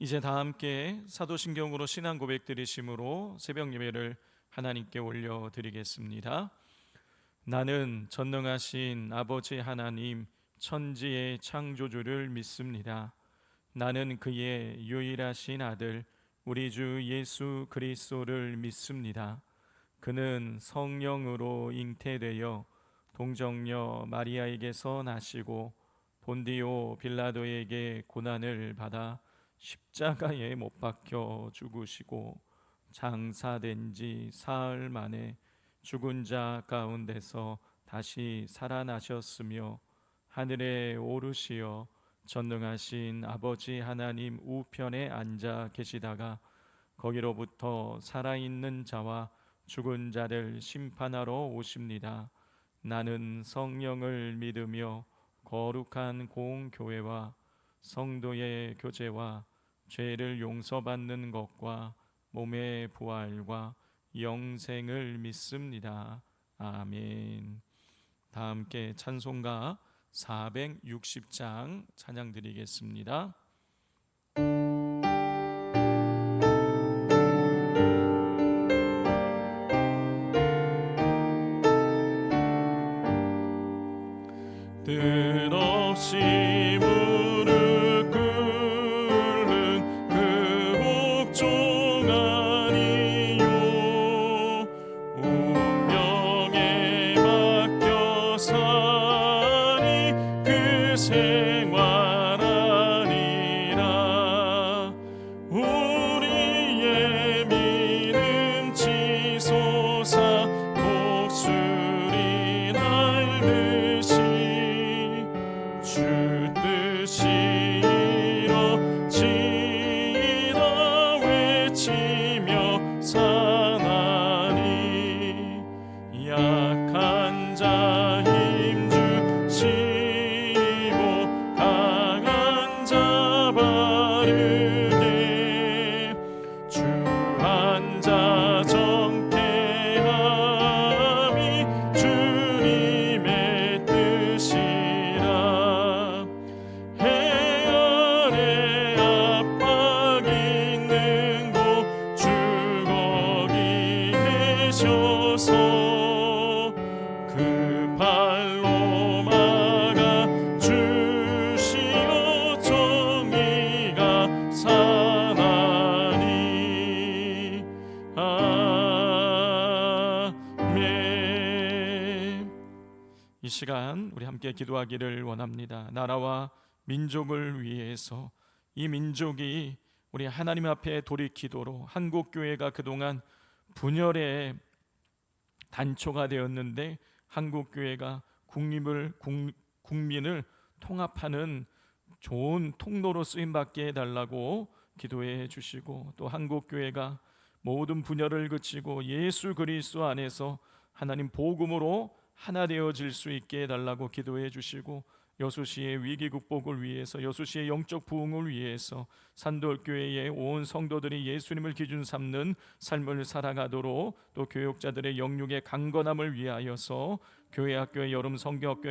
이제 다 함께 사도신경으로 신앙 고백 드리심으로 새벽 예배를 하나님께 올려드리겠습니다. 나는 전능하신 아버지 하나님 천지의 창조주를 믿습니다. 나는 그의 유일하신 아들 우리 주 예수 그리스도를 믿습니다. 그는 성령으로 잉태되어 동정녀 마리아에게서 나시고 본디오 빌라도에게 고난을 받아 십자가에 못 박혀 죽으시고 장사된 지 사흘 만에 죽은 자 가운데서 다시 살아나셨으며 하늘에 오르시어 전능하신 아버지 하나님 우편에 앉아 계시다가 거기로부터 살아있는 자와 죽은 자를 심판하러 오십니다. 나는 성령을 믿으며 거룩한 공교회와 성도의 교제와 죄를 용서받는 것과 몸의 부활과 영생을 믿습니다. 아멘. 다 함께 찬송가 460장 찬양 드리겠습니다. 뜻없이 무릎 꿇는 그 복종 아니요 운명에 맡겨 사니 그 생활 아니라 우리의 믿음 치솟아 독수리 날듯이 주 뜻이 이뤄지다 외치며 사나니 약한 자 힘주시고 강한 자 바르게 주 앉아 정케함이 주님의 뜻이라 해 아래 압박 있는 곳 주 거기 계셔서 그 발로 막아 주시어 정의가 사나니 아멘. 이 시간 우리 함께 기도하기를 원합니다. 나라와 민족을 위해서 이 민족이 우리 하나님 앞에 돌이키도록 한국교회가 그동안 분열의 단초가 되었는데 한국교회가 국민을 통합하는 좋은 통로로 쓰임받게 해달라고 기도해 주시고 또 한국교회가 모든 분열을 그치고 예수 그리스도 안에서 하나님 복음으로 하나 되어질 수 있게 해달라고 기도해 주시고 여수시의 위기 극복을 위해서 여수시의 영적 부흥을 위해서 산돌교회의 온 성도들이 예수님을 기준 삼는 삶을 살아가도록 또 교육자들의 영육의 강건함을 위하여서 교회학교의 여름 성경학교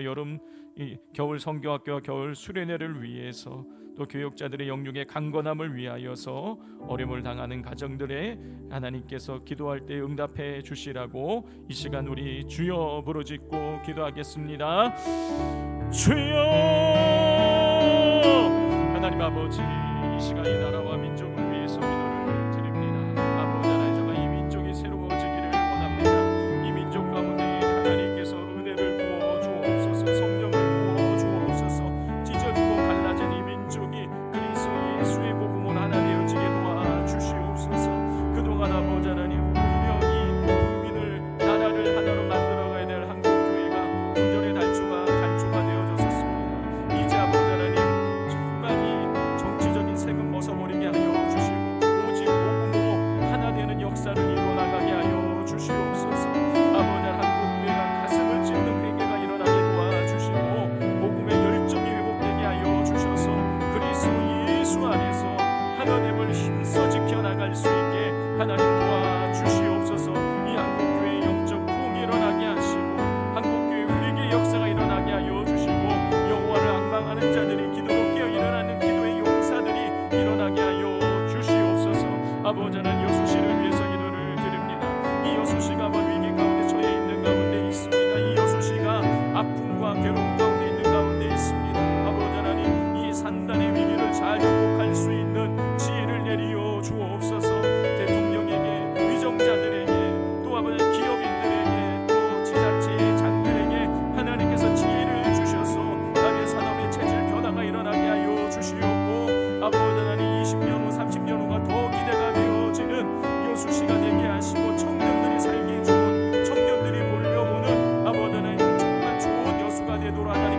겨울 성경학교와 겨울 수련회를 위해서 또 교육자들의 영육의 강건함을 위하여서 어려움을 당하는 가정들의 하나님께서 기도할 때 응답해 주시라고 이 시간 우리 주여 부르짖고 기도하겠습니다. 주여 하나님 아버지 이 시간 이 나라와 민족을 위해서 기도를 드립니다. 아버지 하나님 정말 이 민족이 새로워지기를 원합니다. 이 민족 가운데 하나님께서 은혜를 부어 주옵소서 성령을 부어 주옵소서 찢어지고 갈라진 이 민족이 그리스도 예수의 복음을 하나 되어지게 도와주시옵소서. 그동안 아버지 하나님 오히려 이 국민을 나라를 하나로 만들어가야 될 한국교회가 분열의 단초가 되어졌습니다. 이제 아버지 하나님 정말 이 정치적인 색은 벗어버리게 하여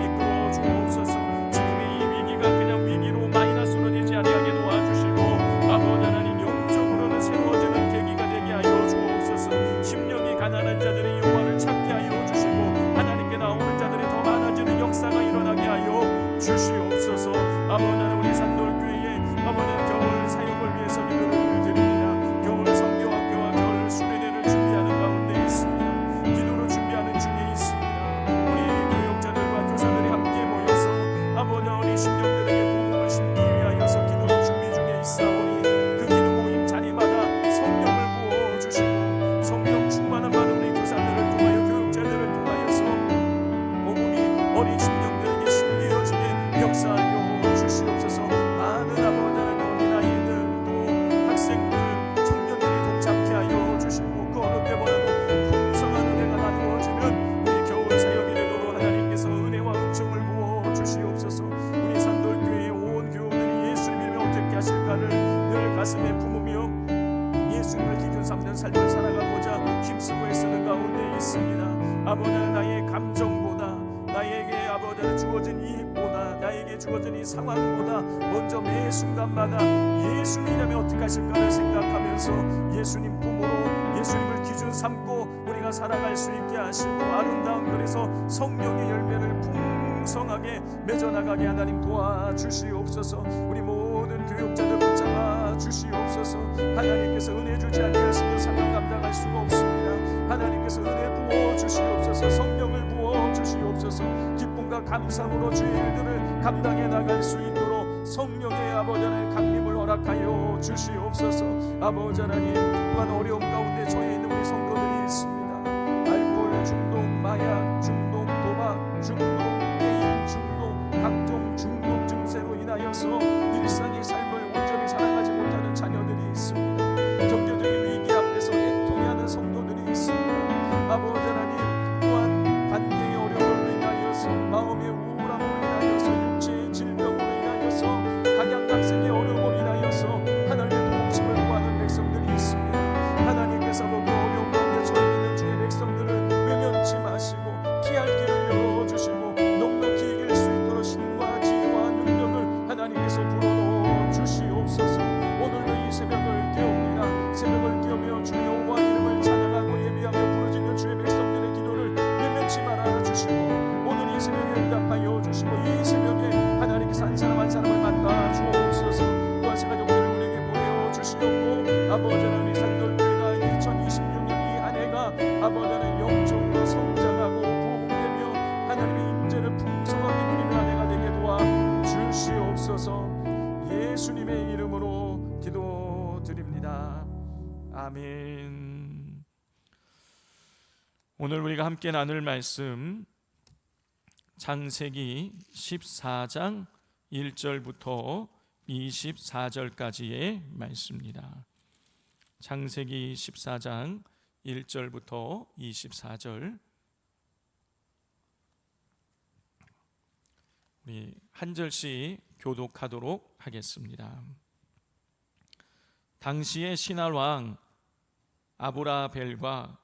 이끌어 주옵소서. 지금의 이 위기가 그냥 위기로 마이너스로 되지 아니하게 도와주시고 아버지 하나님 영적으로는 새로워지는 계기가 되게 하여 주옵소서. 심령이 가난한 자들의 여호와를 찾게 하여 주시고 하나님께 나오는 자들이 더 많아지는 역사가 일어나게 하여 주시옵소서. 아버지 하나님 우리 산돌교회에 아버지 겨울 사역을 위해서 기도를 드립니다. 겨울 성교학교와 겨울 수련회를 준비하는 가운데 있습니다. 기도로 준비하는 중에 있습니다. 우리 교육자들과 교사들이 함께 모여서 아버지 우리 신령들에게 복음을 심기 위하여서 기도로 준비 중에 있사오니 그 기도 모임 자리마다 성령을 부어주시고 성령 충만한 많은 우리 교사들을 통하여 교육자들을 통하여서 복음이 어린 신령들에게 심기어지게 역사하여 주시옵소서. 많은 아버지 하나님 어린아이들 또 학생들 청년들이 동참케 하여 주시고 그 어느 때보다도 풍성한 은혜가 나누어지는 우리 겨울 사역이 되도록 하나님께서 은혜와 은총을 부어 주시옵소서. 우리 산돌교회의 온 교우들이 예수님을 믿으며 어떻게 하실까를 늘 가슴에 품으며 예수님을 기준 삼는 삶을 살아가고자 힘쓰고 애쓰는 가운데 있습니다. 아버지 나의 감정보다 나에게 아버지 주어진 이익보다 나에게 주어진 이 상황보다 먼저 매 순간마다 예수님이라면 어떻게 하실까를 생각하면서 예수님 품으로 예수님을 기준 삼고 우리가 살아갈 수 있게 하시고 아름다운 그래서 성령의 열매를 풍성하게 맺어나가게 하나님 도와주시옵소서. 우리 모든 교육자들 붙잡아 주시옵소서. 하나님께서 은혜 주지 아니하시면 사명 감당할 수가 없습니다. 하나님께서 은혜 부어 주시옵소서. 성령을 부어 주시옵소서. 기쁨과 감사함으로 주의 일들을 감당해 나갈 수 있도록 성령의 아버지 하나님 강림을 허락하여 주시옵소서. 아버지 하나님 또한 어려움 가운데 처해 있는 우리 성도들이 있습니다. 알코올 중독, 마약 중독, 도박 중독, 게임 중독, 각종 중독 증세로 인하여서 일상의 삶을 온전히 살아가지 못하는 자녀들이 있습니다. 경제적인 위기 앞에서 애통해하는 성도들이 있습니다. 아버지 하나님 또한 관계의 어려움으로 인하여서 마음의 우울함으로 인하여서 육체의 질병으로 인하여서 각양각색의 어려움으로 인하여서 하나님의 도우심을 구하는 백성들이 있습니다. 하나님께서 그 어려움 가운데 처해 있는 주의 백성들을 외면치 마시고 피할 길을 열어주시고 넉넉히 이길 수 있도록 신과 지혜와 능력을 하나님께서 불어넣어 주시옵소서. 오늘도 이 새벽을 깨웁니다. 새벽을 깨우며 주 여호와 이름을 찬양하고 예배하며 부르짖는 주의 백성들의 기도를 외면치 말아 주시고 오늘 이 새벽에 응답하여 주시고 이 새벽에 하나님께서 한 사람 한 사람을 만나 주옵소서. 또한 새 가족들을 우리에게 보내주시옵고 아버지 하나님 산돌교회가 2026년 이 한 해가 아버지 하나님 영적으로 성장하고 부흥되며 하나님의 임재를 풍성하게 누리는 한 해가 되게 도와주시옵소서. 예수님의 이름으로 기도드립니다. 아멘. 오늘 우리가 함께 나눌 말씀 창세기 14장 1절부터 24절까지의 말씀입니다. 창세기 14장 1절부터 24절 우리 한 절씩 교독하도록 하겠습니다. 당시의 신할 왕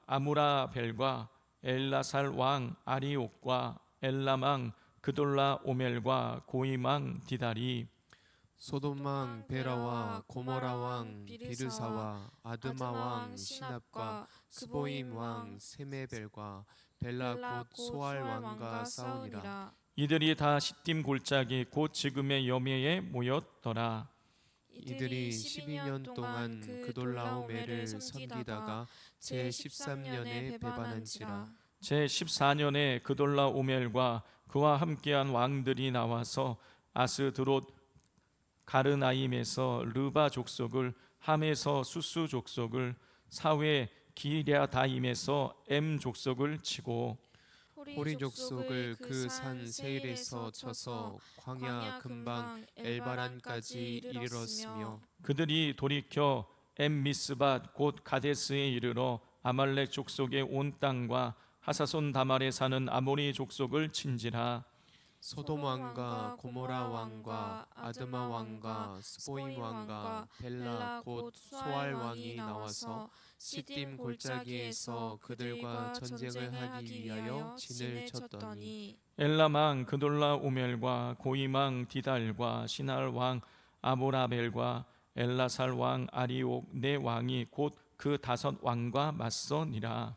아무라벨과 엘라살 왕 아리옥과 엘람 왕 그돌라오멜과 고임 왕 디달이 소돔 왕 베라와 고모라 왕 비르사와 아드마 왕 시납과 스보임 왕 세메벨과 벨라 곧 소알 왕과 싸우니라. 이들이 다 시딤 골짜기 곧 지금의 여매에 모였더라. 이들이 12년 동안 그돌라오멜을 섬기다가 제13년에 배반한지라. 제14년에 그돌라오멜과 그와 함께한 왕들이 나와서 아스드롯 가르나임에서 르바 족속을, 함에서 수수 족속을, 사회 기랴다임에서 엠 족속을 치고 호리 족속을 그 산 세일에서 쳐서 광야 근방 엘바란까지 이르렀으며 그들이 돌이켜 엠미스밭 곧 가데스에 이르러 아말렉 족속의 온 땅과 하사손 다말에 사는 아모리 족속을 친지라. 소돔 왕과 고모라 왕과 아드마 왕과 스보임 왕과 벨라 곧 소알 왕이 나와서 시딤 골짜기에서 그들과 전쟁을 하기 위하여 진을 쳤더니 엘람왕 그돌라 오멜과 고임왕 디달과 시날왕 아모라벨과 엘라살 왕 아리옥 네 왕이 곧 그 5왕과 맞서니라.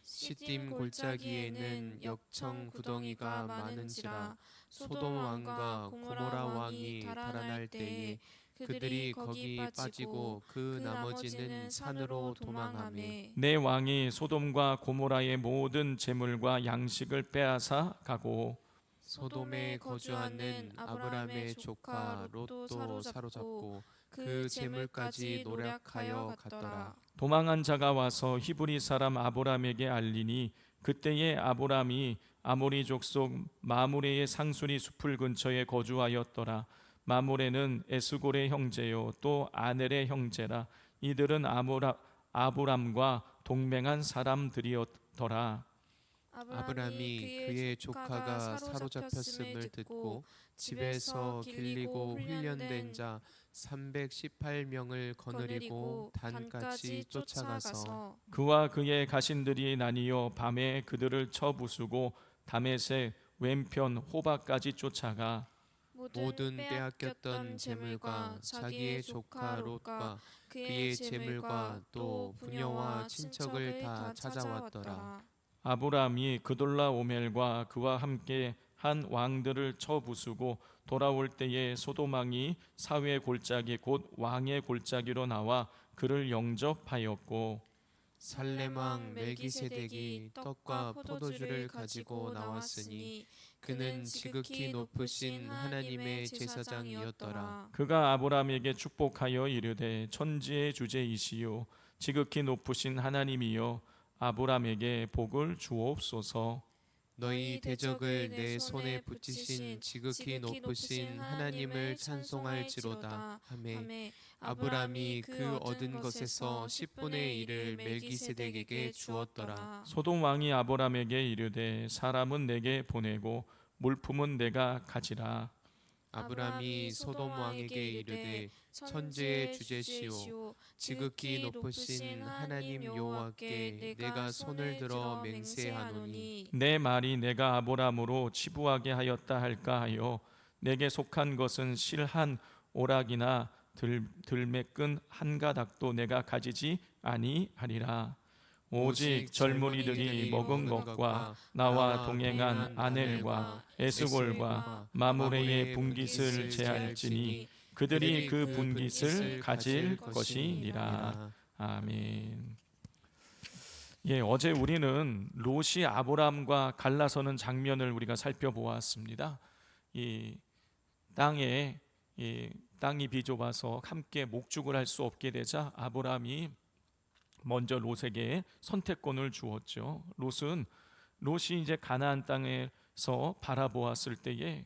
시딤 골짜기에는 역청 구덩이가 많은지라 소돔 왕과 고모라 왕이 달아날 때에 그들이 거기 빠지고 그 나머지는 산으로 도망하매 네 왕이 소돔과 고모라의 모든 재물과 양식을 빼앗아 가고 소돔에 거주하는 아브람의 조카 롯도 사로잡고 그 재물까지 노략하여 갔더라. 도망한 자가 와서 히브리 사람 아브람에게 알리니 그때에 아브람이 아모리 족속 마므레의 상수리 숲을 근처에 거주하였더라. 마므레는 에스골의 형제요 또 아넬의 형제라. 이들은 아브람과 동맹한 사람들이었더라. 아브람이 그의 조카가 사로잡혔음을 듣고 집에서 길리고 훈련된 자 318명을 거느리고 단까지 쫓아가서 그와 그의 가신들이 나뉘어 밤에 그들을 쳐 부수고 다메섹 왼편 호바까지 쫓아가 모든 빼앗겼던 재물과 자기의 조카 롯과 그의 재물과 또 부녀와 친척을 다 찾아왔더라. 아브람이 그돌라 오멜과 그와 함께 한 왕들을 쳐 부수고 돌아올 때에 소돔왕이 사회 골짜기 곧 왕의 골짜기로 나와 그를 영접하였고 살렘 왕 멜기세덱이 떡과 포도주를 가지고 나왔으니 그는 지극히 높으신 하나님의 제사장이었더라. 그가 아브람에게 축복하여 이르되 천지의 주제이시요 지극히 높으신 하나님이여 아브람에게 복을 주옵소서. 너희 대적을 내 손에 붙이신 지극히 높으신 하나님을 찬송할지로다 하매 아브람이 그 얻은 것에서 10분의 1을 멜기세덱에게 주었더라. 소돔 왕이 아브람에게 이르되 사람은 내게 보내고 물품은 내가 가지라. 아브람이 소돔 왕에게 이르되 천지의 주제시오 지극히 높으신 하나님 여호와께 내가 손을 들어 맹세하노니 내 말이 내가 아브람으로 치부하게 하였다 할까 하여 내게 속한 것은 실 한 오락이나 들매끈 한 가닥도 내가 가지지 아니하리라. 오직 젊은이들이 먹은 것과 나와 동행한 아넬과 에스골과 마므레의 분깃을 제할지니 그들이 그 분깃을 가질 것이니라. 아멘. 예, 어제 우리는 롯이 아브람과 갈라서는 장면을 우리가 살펴보았습니다. 이 땅이 비좁아서 함께 목축을 할 수 없게 되자 아브람이 먼저 롯에게 선택권을 주었죠. 롯이 이제 가나안 땅에서 바라보았을 때에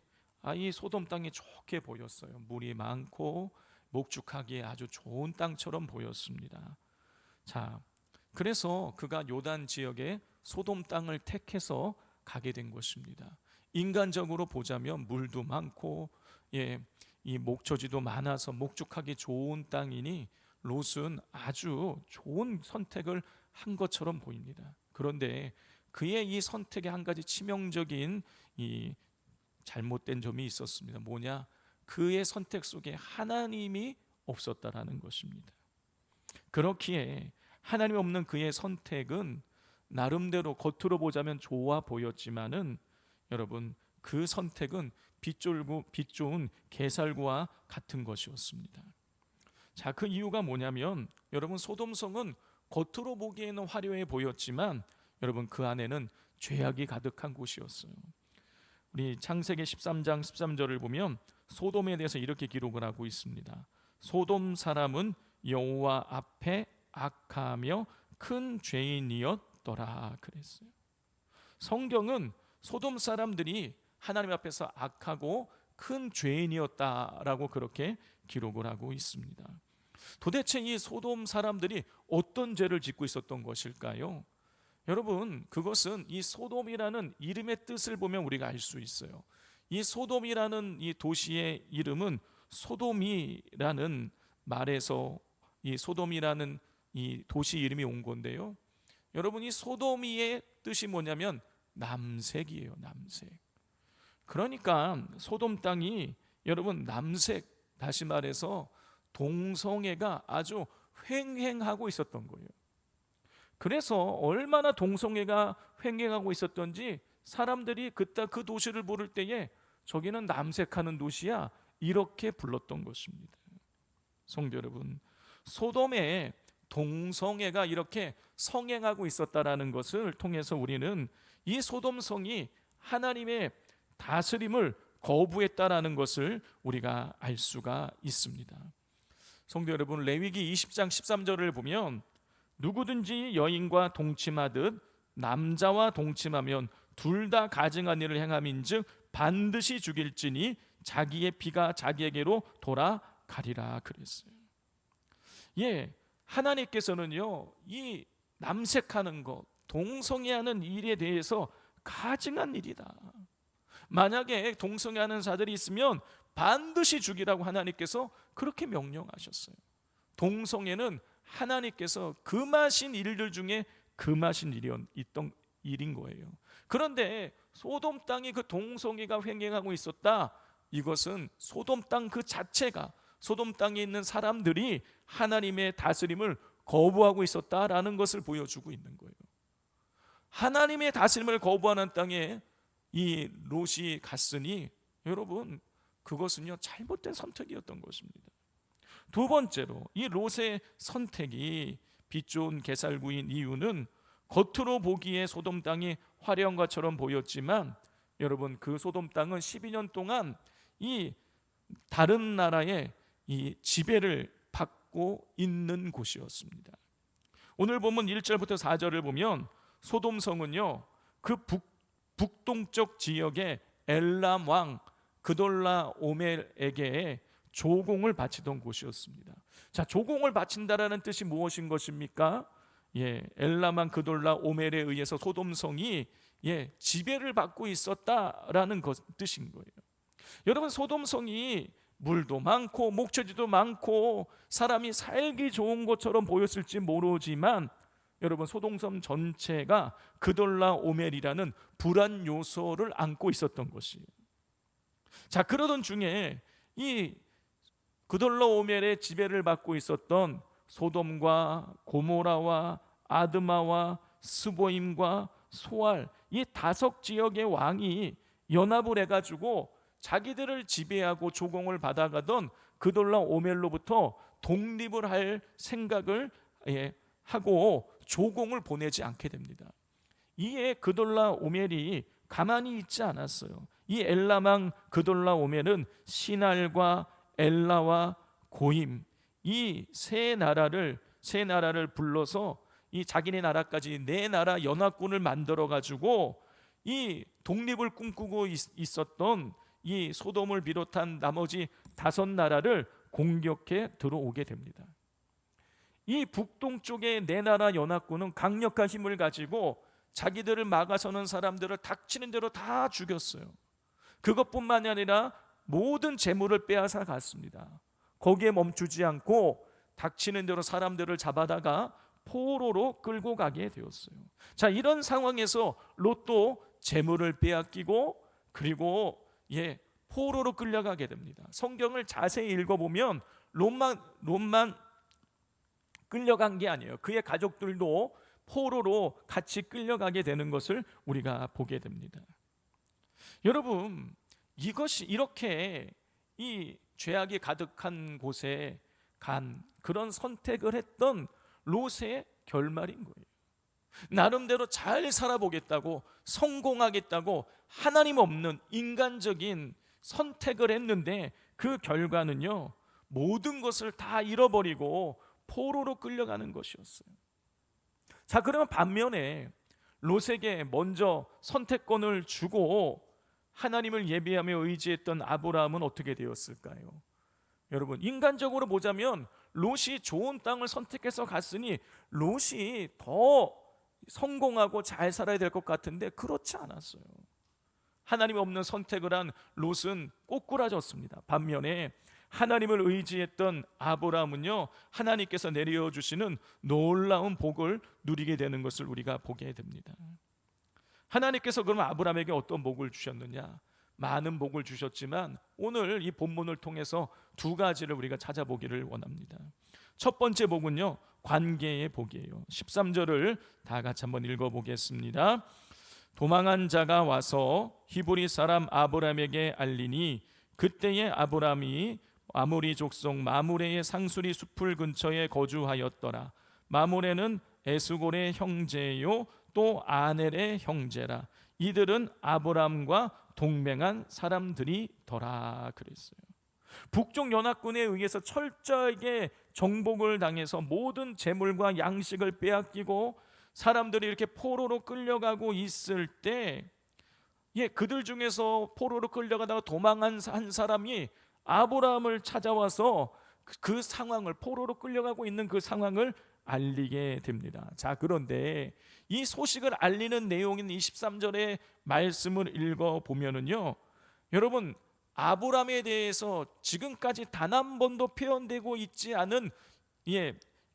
이 소돔 땅이 좋게 보였어요. 물이 많고 목축하기에 아주 좋은 땅처럼 보였습니다. 자, 그래서 그가 요단 지역의 소돔 땅을 택해서 가게 된 것입니다. 인간적으로 보자면 물도 많고 이 목초지도 많아서 목축하기 좋은 땅이니 롯은 아주 좋은 선택을 한 것처럼 보입니다. 그런데 그의 이 선택에 한 가지 치명적인 이 잘못된 점이 있었습니다. 뭐냐? 그의 선택 속에 하나님이 없었다라는 것입니다. 그렇기에 하나님 없는 그의 선택은 나름대로 겉으로 보자면 좋아 보였지만은 여러분 그 선택은 빛 좋은 게살구와 같은 것이었습니다. 자, 그 이유가 뭐냐면 여러분 소돔성은 겉으로 보기에는 화려해 보였지만 여러분 그 안에는 죄악이 가득한 곳이었어요. 우리 창세기 13장 13절을 보면 소돔에 대해서 이렇게 기록을 하고 있습니다. 소돔 사람은 여호와 앞에 악하며 큰 죄인이었더라 그랬어요. 성경은 소돔 사람들이 하나님 앞에서 악하고 큰 죄인이었다라고 그렇게 기록을 하고 있습니다. 도대체 이 소돔 사람들이 어떤 죄를 짓고 있었던 것일까요? 여러분, 그것은 이 소돔이라는 이름의 뜻을 보면 우리가 알 수 있어요. 이 소돔이라는 이 도시의 이름은 소돔이라는 말에서 이 소돔이라는 이 도시 이름이 온 건데요. 여러분, 이 소돔이의 뜻이 뭐냐면 남색이에요. 남색. 그러니까 소돔 땅이 여러분 남색, 다시 말해서 동성애가 아주 횡행하고 있었던 거예요. 그래서 얼마나 동성애가 횡행하고 있었던지 사람들이 그때 그 도시를 부를 때에 저기는 남색하는 도시야, 이렇게 불렀던 것입니다. 성도 여러분, 소돔에 동성애가 이렇게 성행하고 있었다라는 것을 통해서 우리는 이 소돔성이 하나님의 다스림을 거부했다라는 것을 우리가 알 수가 있습니다. 성도 여러분, 레위기 20장 13절을 보면 누구든지 여인과 동침하듯 남자와 동침하면 둘 다 가증한 일을 행함인즉 반드시 죽일지니 자기의 피가 자기에게로 돌아가리라 그랬어요. 예, 하나님께서는요, 이 남색하는 것, 동성애하는 일에 대해서 가증한 일이다. 만약에 동성애하는 자들이 있으면 반드시 죽이라고 하나님께서 그렇게 명령하셨어요. 동성애는 하나님께서 금하신 일들 중에 금하신 일인 거예요. 그런데 소돔 땅이 그 동성애가 횡행하고 있었다. 이것은 소돔 땅 그 자체가, 소돔 땅에 있는 사람들이 하나님의 다스림을 거부하고 있었다라는 것을 보여주고 있는 거예요. 하나님의 다스림을 거부하는 땅에 이 롯이 갔으니 여러분, 그것은요 잘못된 선택이었던 것입니다. 두 번째로 이 롯의 선택이 빛 좋은 게살구인 이유는 겉으로 보기에 소돔 땅이 화려한 것처럼 보였지만 여러분, 그 소돔 땅은 12년 동안 이 다른 나라의 이 지배를 받고 있는 곳이었습니다. 오늘 보면 1절부터 4절을 보면 소돔성은요 그 북동쪽 지역의 엘람 왕 그돌라 오멜에게 조공을 바치던 곳이었습니다. 자, 조공을 바친다라는 뜻이 무엇인 것입니까? 엘람 왕 그돌라 오멜에 의해서 소돔성이 지배를 받고 있었다라는 뜻인 거예요. 여러분, 소돔성이 물도 많고 목초지도 많고 사람이 살기 좋은 곳처럼 보였을지 모르지만 여러분, 소돔성 전체가 그돌라 오멜이라는 불안 요소를 안고 있었던 것이에요. 자, 그러던 중에 이 그돌라 오멜의 지배를 받고 있었던 소돔과 고모라와 아드마와 스보임과 소알, 이 5지역의 왕이 연합을 해가지고 자기들을 지배하고 조공을 받아가던 그돌라 오멜로부터 독립을 할 생각을 하고 조공을 보내지 않게 됩니다. 이에 그돌라 오멜이 가만히 있지 않았어요. 이 엘라망 그돌라 오멜은 시날과 엘라와 고임, 이 세 나라를 불러서 이 자기네 나라까지 4나라 연합군을 만들어 가지고 이 독립을 꿈꾸고 있었던 이 소돔을 비롯한 나머지 5나라를 공격해 들어오게 됩니다. 이 북동쪽의 4나라 연합군은 강력한 힘을 가지고 자기들을 막아서는 사람들을 닥치는 대로 다 죽였어요. 그것뿐만이 아니라 모든 재물을 빼앗아 갔습니다. 거기에 멈추지 않고 닥치는 대로 사람들을 잡아다가 포로로 끌고 가게 되었어요. 자, 이런 상황에서 롯도 재물을 빼앗기고 그리고 포로로 끌려가게 됩니다. 성경을 자세히 읽어보면 롯만 끌려간 게 아니에요. 그의 가족들도 포로로 같이 끌려가게 되는 것을 우리가 보게 됩니다. 여러분, 이것이 이렇게 이 죄악이 가득한 곳에 간 그런 선택을 했던 롯의 결말인 거예요. 나름대로 잘 살아보겠다고, 성공하겠다고 하나님 없는 인간적인 선택을 했는데 그 결과는요 모든 것을 다 잃어버리고 포로로 끌려가는 것이었어요. 자, 그러면 반면에 롯에게 먼저 선택권을 주고 하나님을 예비하며 의지했던 아브라함은 어떻게 되었을까요? 여러분, 인간적으로 보자면 롯이 좋은 땅을 선택해서 갔으니 롯이 더 성공하고 잘 살아야 될 것 같은데 그렇지 않았어요. 하나님 없는 선택을 한 롯은 꼬꾸라졌습니다. 반면에 하나님을 의지했던 아브라함은요, 하나님께서 내려주시는 놀라운 복을 누리게 되는 것을 우리가 보게 됩니다. 하나님께서 그럼 아브라함에게 어떤 복을 주셨느냐? 많은 복을 주셨지만 오늘 이 본문을 통해서 두 가지를 우리가 찾아보기를 원합니다. 첫 번째 복은요, 관계의 복이에요. 13절을 다 같이 한번 읽어보겠습니다. 도망한 자가 와서 히브리 사람 아브라함에게 알리니 그때에 아브라함이 아모리 족속 마므레의 상수리 숲을 근처에 거주하였더라. 마므레는 에스골의 형제요 또 아넬의 형제라. 이들은 아브라함과 동맹한 사람들이더라 그랬어요. 북쪽 연합군에 의해서 철저하게 정복을 당해서 모든 재물과 양식을 빼앗기고 사람들이 이렇게 포로로 끌려가고 있을 때, 그들 중에서 포로로 끌려가다가 도망한 한 사람이 아브라함을 찾아와서 그 상황을, 포로로 끌려가고 있는 그 상황을 알리게 됩니다. 자, 그런데 이 소식을 알리는 내용인 23절의 말씀을 읽어보면은요, 여러분, 아브라함에 대해서 지금까지 단 한 번도 표현되고 있지 않은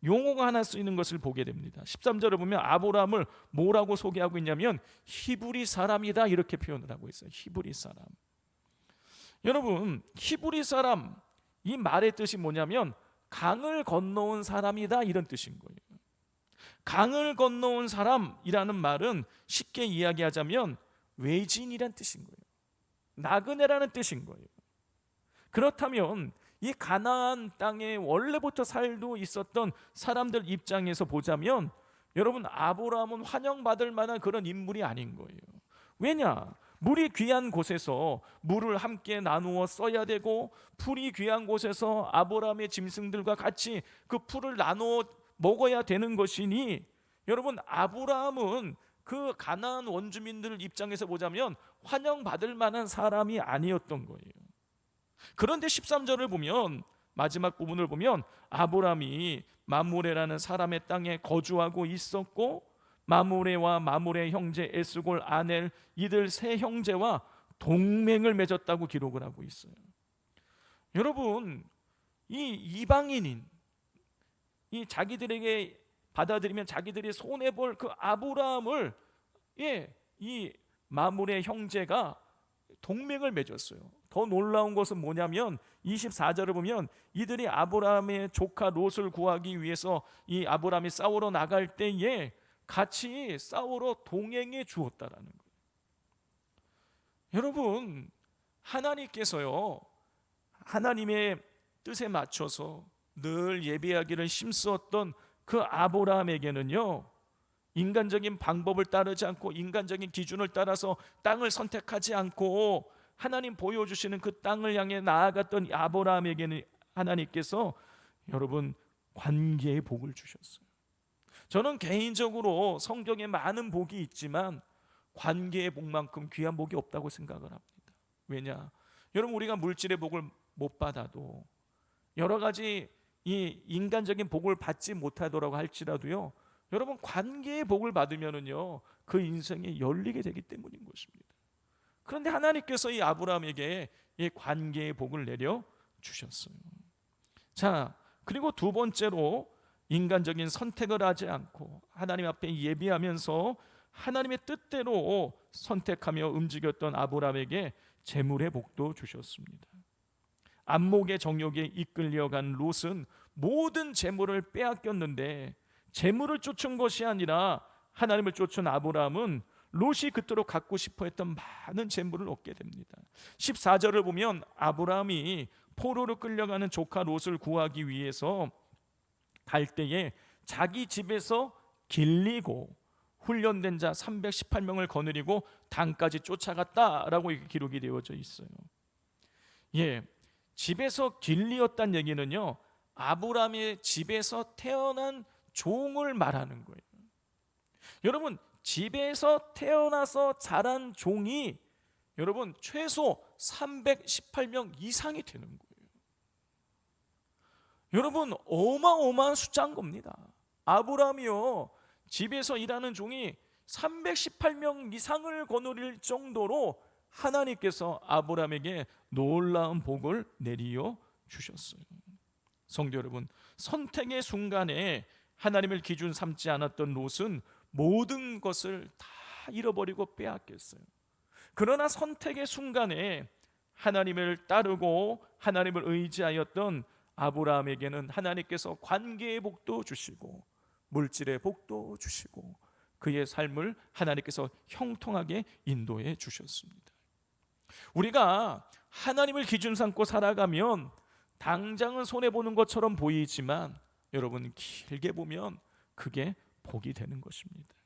용어가 하나 쓰이는 것을 보게 됩니다. 13절을 보면 아브라함을 뭐라고 소개하고 있냐면 히브리 사람이다 이렇게 표현을 하고 있어요. 히브리 사람. 여러분, 히브리 사람, 이 말의 뜻이 뭐냐면 강을 건너온 사람이다 이런 뜻인 거예요. 강을 건너온 사람이라는 말은 쉽게 이야기하자면 외지인이란 뜻인 거예요. 나그네라는 뜻인 거예요. 그렇다면 이 가나안 땅에 원래부터 살고 있었던 사람들 입장에서 보자면 여러분, 아브라함은 환영받을 만한 그런 인물이 아닌 거예요. 왜냐? 물이 귀한 곳에서 물을 함께 나누어 써야 되고, 풀이 귀한 곳에서 아브라함의 짐승들과 같이 그 풀을 나누어 먹어야 되는 것이니, 여러분, 아브라함은 그 가나안 원주민들 입장에서 보자면 환영받을 만한 사람이 아니었던 거예요. 그런데 13절을 보면, 마지막 부분을 보면 아브라함이 마므레라는 사람의 땅에 거주하고 있었고, 마므레와 마므레 형제 에스골 아넬, 이들 세 형제와 동맹을 맺었다고 기록을 하고 있어요. 여러분, 이 이방인인, 이 자기들에게 받아들이면 자기들이 손해볼 그 아브라함을 이 마므레 형제가 동맹을 맺었어요. 더 놀라운 것은 뭐냐면 24절을 보면 이들이 아브라함의 조카 롯을 구하기 위해서 이 아브라함이 싸우러 나갈 때에 같이 싸우러 동행해 주었다라는 거예요. 여러분, 하나님께서요, 하나님의 뜻에 맞춰서 늘 예배하기를 힘쓰었던 그 아브라함에게는요, 인간적인 방법을 따르지 않고 인간적인 기준을 따라서 땅을 선택하지 않고 하나님 보여주시는 그 땅을 향해 나아갔던 아브라함에게는 하나님께서 여러분 관계의 복을 주셨어요. 저는 개인적으로 성경에 많은 복이 있지만 관계의 복만큼 귀한 복이 없다고 생각을 합니다. 왜냐? 여러분, 우리가 물질의 복을 못 받아도, 여러 가지 이 인간적인 복을 받지 못하더라고 할지라도요, 여러분, 관계의 복을 받으면은요, 그 인생이 열리게 되기 때문인 것입니다. 그런데 하나님께서 이 아브라함에게 이 관계의 복을 내려 주셨어요. 자, 그리고 두 번째로 인간적인 선택을 하지 않고 하나님 앞에 예비하면서 하나님의 뜻대로 선택하며 움직였던 아브라함에게 재물의 복도 주셨습니다. 안목의 정욕에 이끌려간 롯은 모든 재물을 빼앗겼는데, 재물을 쫓은 것이 아니라 하나님을 쫓은 아브라함은 롯이 그토록 갖고 싶어 했던 많은 재물을 얻게 됩니다. 14절을 보면 아브라함이 포로로 끌려가는 조카 롯을 구하기 위해서 갈 때에 자기 집에서 길리고 훈련된 자 318명을 거느리고 단까지 쫓아갔다라고 기록이 되어져 있어요. 집에서 길리었다는 얘기는요, 아브라함의 집에서 태어난 종을 말하는 거예요. 여러분, 집에서 태어나서 자란 종이 여러분 최소 318명 이상이 되는 거예요. 여러분, 어마어마한 숫자인 겁니다. 아브라함이요, 집에서 일하는 종이 318명 이상을 거느릴 정도로 하나님께서 아브라함에게 놀라운 복을 내리어 주셨어요. 성도 여러분, 선택의 순간에 하나님을 기준 삼지 않았던 롯은 모든 것을 다 잃어버리고 빼앗겼어요. 그러나 선택의 순간에 하나님을 따르고 하나님을 의지하였던 아브라함에게는 하나님께서 관계의 복도 주시고 물질의 복도 주시고 그의 삶을 하나님께서 형통하게 인도해 주셨습니다. 우리가 하나님을 기준 삼고 살아가면 당장은 손해보는 것처럼 보이지만 여러분, 길게 보면 그게 복이 되는 것입니다.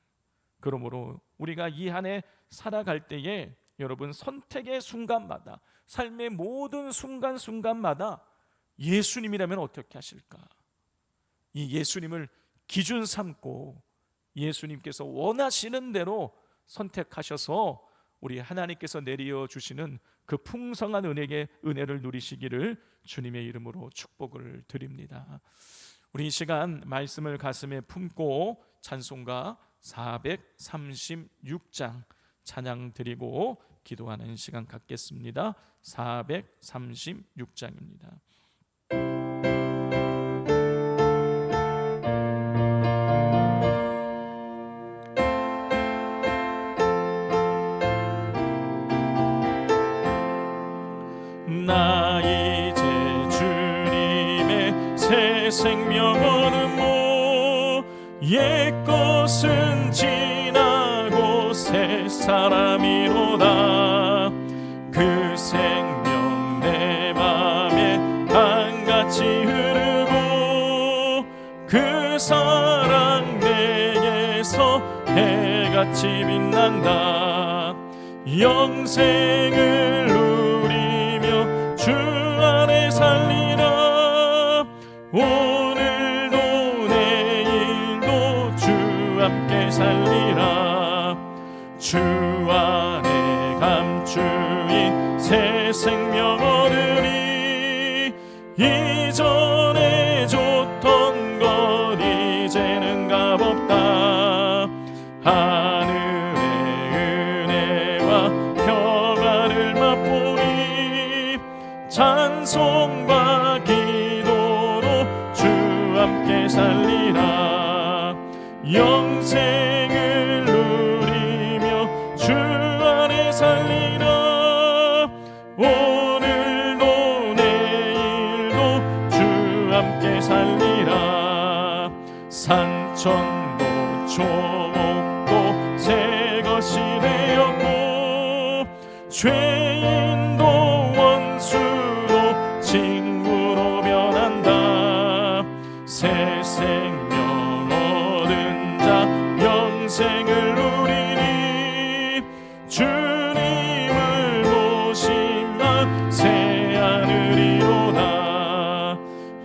그러므로 우리가 이 한 해 살아갈 때에 여러분, 선택의 순간마다, 삶의 모든 순간순간마다 예수님이라면 어떻게 하실까? 이 예수님을 기준 삼고 예수님께서 원하시는 대로 선택하셔서 우리 하나님께서 내려 주시는 그 풍성한 은혜를 누리시기를 주님의 이름으로 축복을 드립니다. 우리 이 시간 말씀을 가슴에 품고 찬송가 436장 찬양 드리고 기도하는 시간 갖겠습니다. 436장입니다. 나 이제 주님의 새 생명 얻으모 옛것은 지나고 새 사람이로다. 그 생명 내 맘에 강같이 흐르고 그 사랑 내게서 해같이 빛난다. 영생을 누리며 주 안에 살리라. 오늘도 내일도 주 함께 살리라. 주 안에 감추인 새 생명 얻으리. 이전에 줬던 것 이제는 값없다. 하늘의 은혜와 평안을 맛보니 찬송과 기도로 주 함께 살리라. 영생을 누리며 주 안에 살리라. 오늘도 내일도 주 함께 살리라. 산천도 초목도 새 것이 되었고 죄인도 원수도 친구로 변한다. 새 생명 얻은 자 영생을 누리니. 주님을 모시면 새 하늘이로다.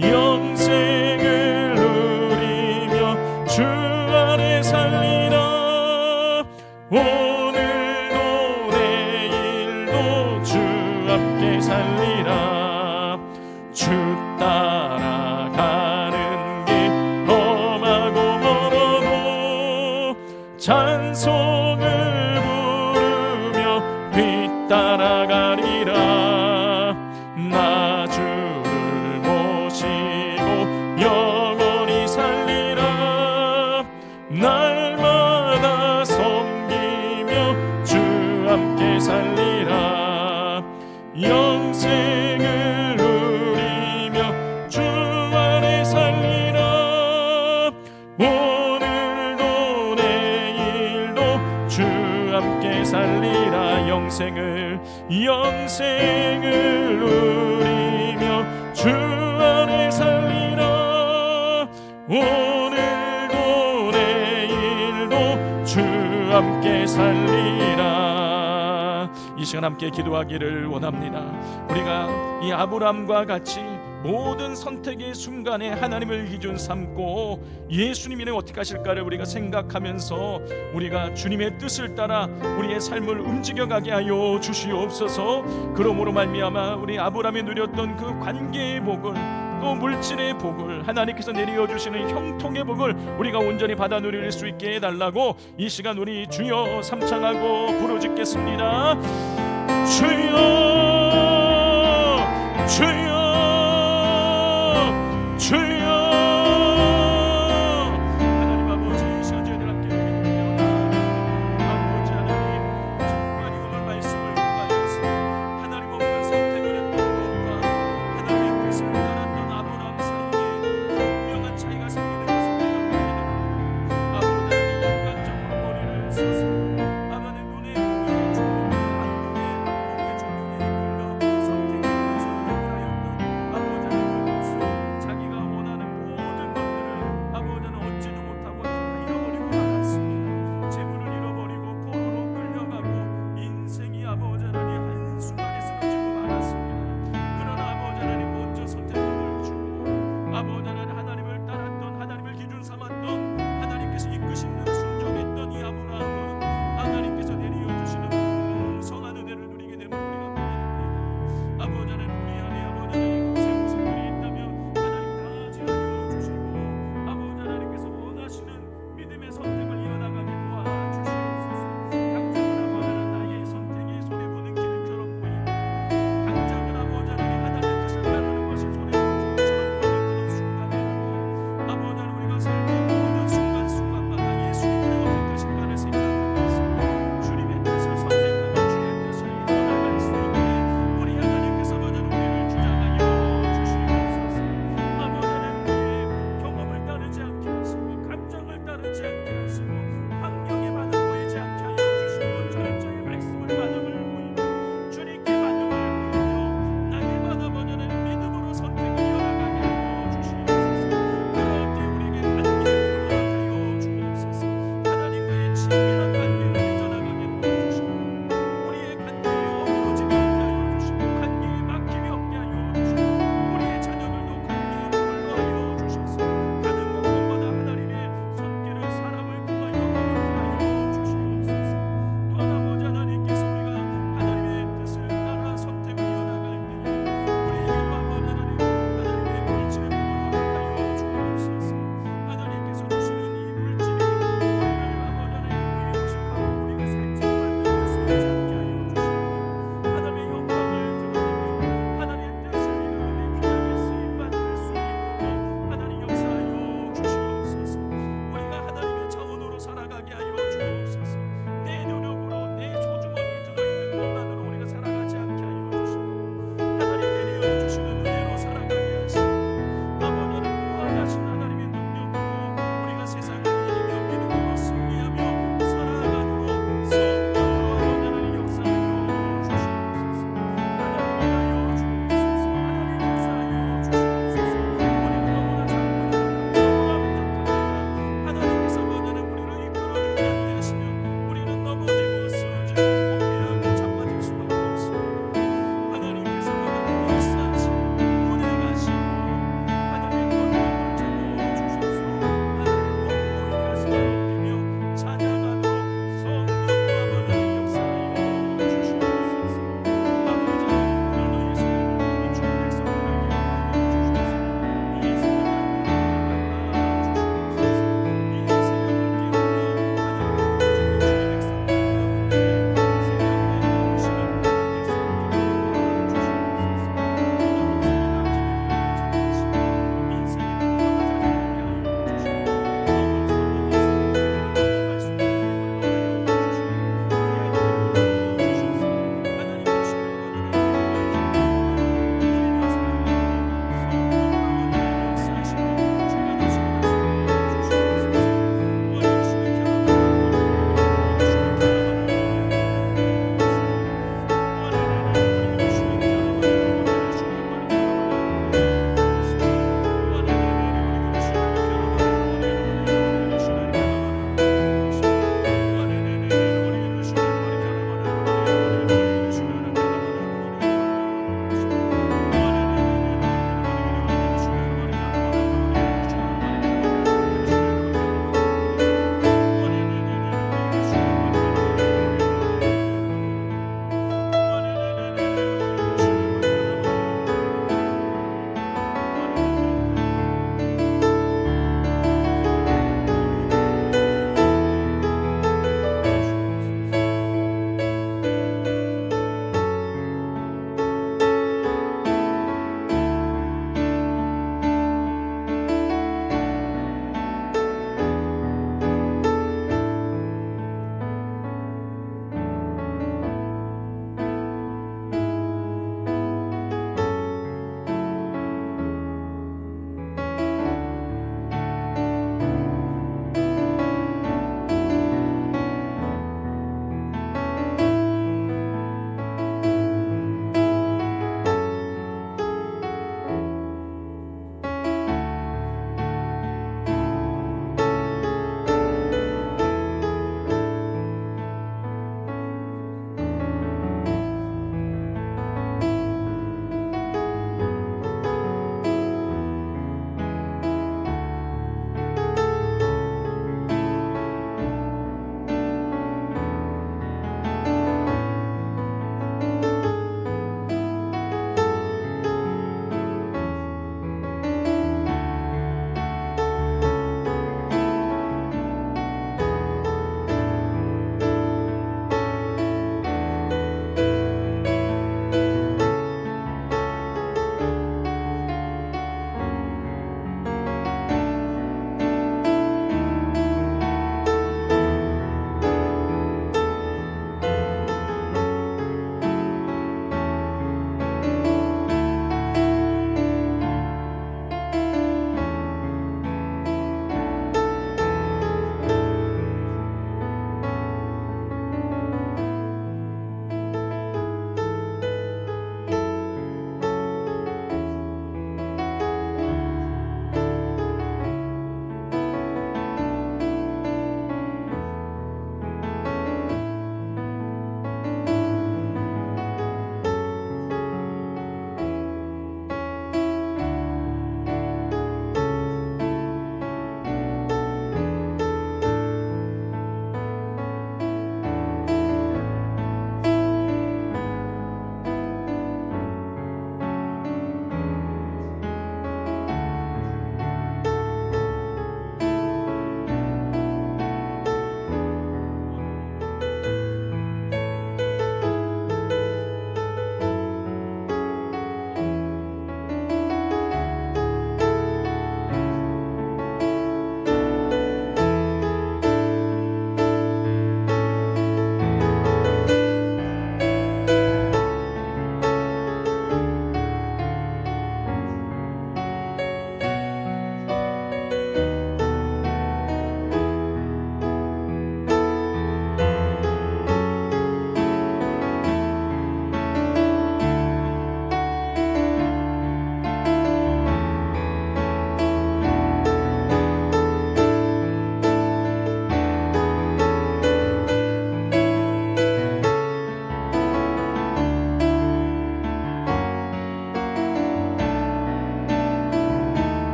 영생을 누리며 주 안에 살리라. 오늘도 내일도 주 함께 살리라. 주 따라가는 길 험하고 멀어도 찬송을 부르며 뒤따라가리라. 나 주를 모시고 영원히 살리라. 날마다 섬기며 주 함께 살리라. 영생을 누리며 주 안에 살리라. 오늘도 내일도 주 함께 살리라. 영생을 누리며 주 안에 살리라. 오늘도 내일도 주 함께 살리라. 이 시간 함께 기도하기를 원합니다. 우리가 이 아브라함과 같이 모든 선택의 순간에 하나님을 기준 삼고 예수님이 어떻게 하실까를 우리가 생각하면서 우리가 주님의 뜻을 따라 우리의 삶을 움직여가게 하여 주시옵소서. 그러므로 말미암아 우리 아브라함이 누렸던 그 관계의 복을, 또 물질의 복을, 하나님께서 내려주시는 형통의 복을 우리가 온전히 받아 누릴 수 있게 해달라고 이 시간 우리 주여 삼창하고 부르짖겠습니다. 주여 주여 주여. 하나님 아버지, 이 시간 저희들 함께 믿으며 아버지 하나님, 정말 오늘 말씀을 통하여서 하나님 없는 선택을 했던 것과 하나님의 뜻을 따랐던 아브라함 사이에 분명한 차이가 생기는 것을 내가 보게 됩니다. 아버지 하나님, 인간적으로 머리를 써서 아버지 눈에 보기에 좋은 악몽의 조명에 이끌려 선택을 하였던 아버지 하나님, 그것을 자기가 원하는 모든 것들을 아버지 하나님 얻지도 못하고 다 잃어버리고 말았습니다. 재물을 잃어버리고 포로로 끌려가고 인생이 아버지 하나님 한순간에 쓰러지고 말았습니다. 그러나 아버지 하나님 먼저 선택을 주고 아버지 하나님, 하나님을 따랐던, 하나님을 기준 삼았던, 하나님께서 이끄신 대로 순종했던 이 아브라함은 하나님께서 내려주시는 풍성한 은혜를 누리게 됨을 우리가 보게 됩니다. 아버지 하나님, 우리 안에 아버지 하나님 무슨 일이 있다면 하나님 다 지어주시고 아버지 하나님께서 원하시는 믿음의 선택을 이어나가게 도와주시옵소서. 당장은 아버지 하나님 나의 선택이 손해보는 길처럼 보이고, 당장은 아버지 하나님 하나님의 뜻을 따르는 것이 손해보는 길처럼 보이는 그런 순간이라도 아버지 하나님, 우리가 삶의 모든 순간순간마다 예수님의 어떤 뜻인가를 생각하면서 주님의 뜻을 선택하고 주의 뜻을 이뤄나갈 수 있게 우리 하나님께서 아버지 하나님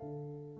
아멘.